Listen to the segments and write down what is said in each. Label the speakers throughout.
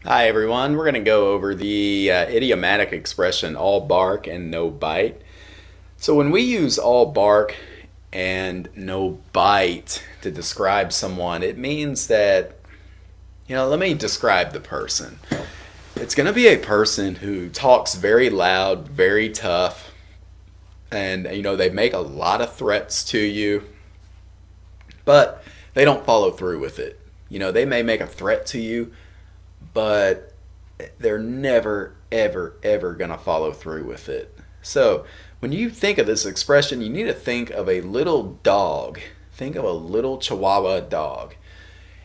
Speaker 1: Hi everyone, we're going to go over the idiomatic expression all bark and no bite. So when we use all bark and no bite to describe someone, it means that, let me describe the person. It's going to be a person who talks very loud, very tough, and, they make a lot of threats to you, but they don't follow through with it. They may make a threat to you, but they're never, ever, ever going to follow through with it. So, when you think of this expression, you need to think of a little dog. Think of a little Chihuahua dog.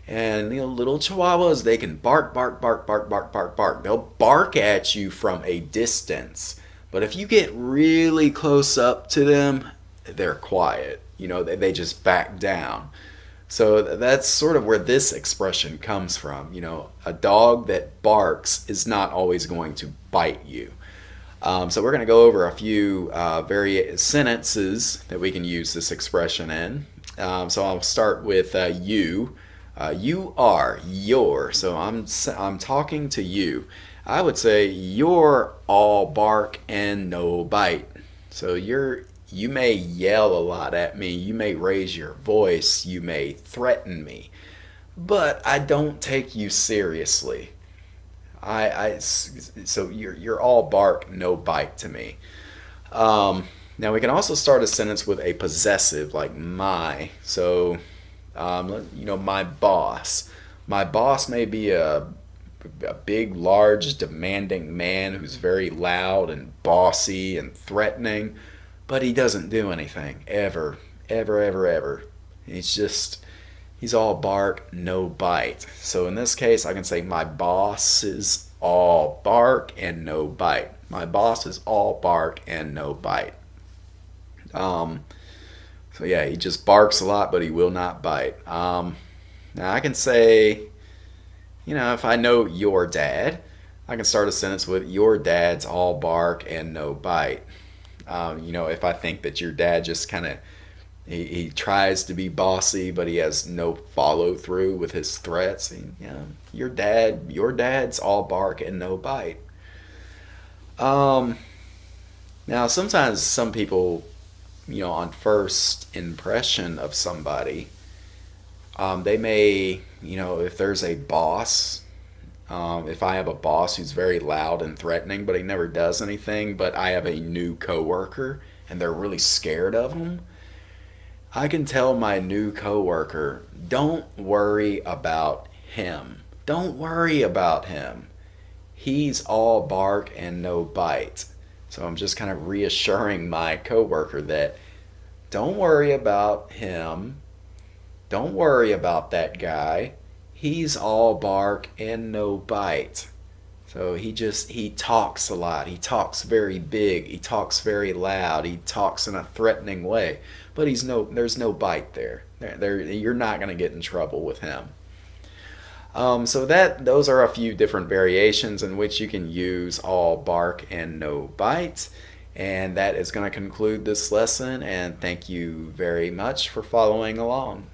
Speaker 1: And little Chihuahuas, they can bark, bark, bark, bark, bark, bark, bark. They'll bark at you from a distance. But if you get really close up to them, they're quiet. They just back down. So that's sort of where this expression comes from. A dog that barks is not always going to bite you. So we're going to go over a few various sentences that we can use this expression in. So I'll start with you. You are, your. So I'm talking to you. I would say you're all bark and no bite. So you may yell a lot at me, you may raise your voice, you may threaten me, but I don't take you seriously. So you're all bark, no bite to me. Now we can also start a sentence with a possessive like my. So my boss. My boss may be a big, large, demanding man who's very loud and bossy and threatening, but he doesn't do anything ever, ever, ever, ever. He's all bark, no bite. So in this case, I can say my boss is all bark and no bite. My boss is all bark and no bite. Um, so yeah, he just barks a lot, but he will not bite. Now I can say, if I know your dad, I can start a sentence with your dad's all bark and no bite. If I think that your dad just kind of he tries to be bossy, but he has no follow through with his threats. Your dad's all bark and no bite. Um, Now sometimes some people, on first impression of somebody, they may, if there's a boss, if I have a boss who's very loud and threatening, but he never does anything, but I have a new coworker and they're really scared of him, I can tell my new coworker, don't worry about him. Don't worry about him. He's all bark and no bite. So I'm just kind of reassuring my coworker that don't worry about him. Don't worry about that guy. He's all bark and no bite. So he talks a lot. He talks very big. He talks very loud. He talks in a threatening way. But there's no bite there. You're not going to get in trouble with him. So those are a few different variations in which you can use all bark and no bite. And that is going to conclude this lesson. And thank you very much for following along.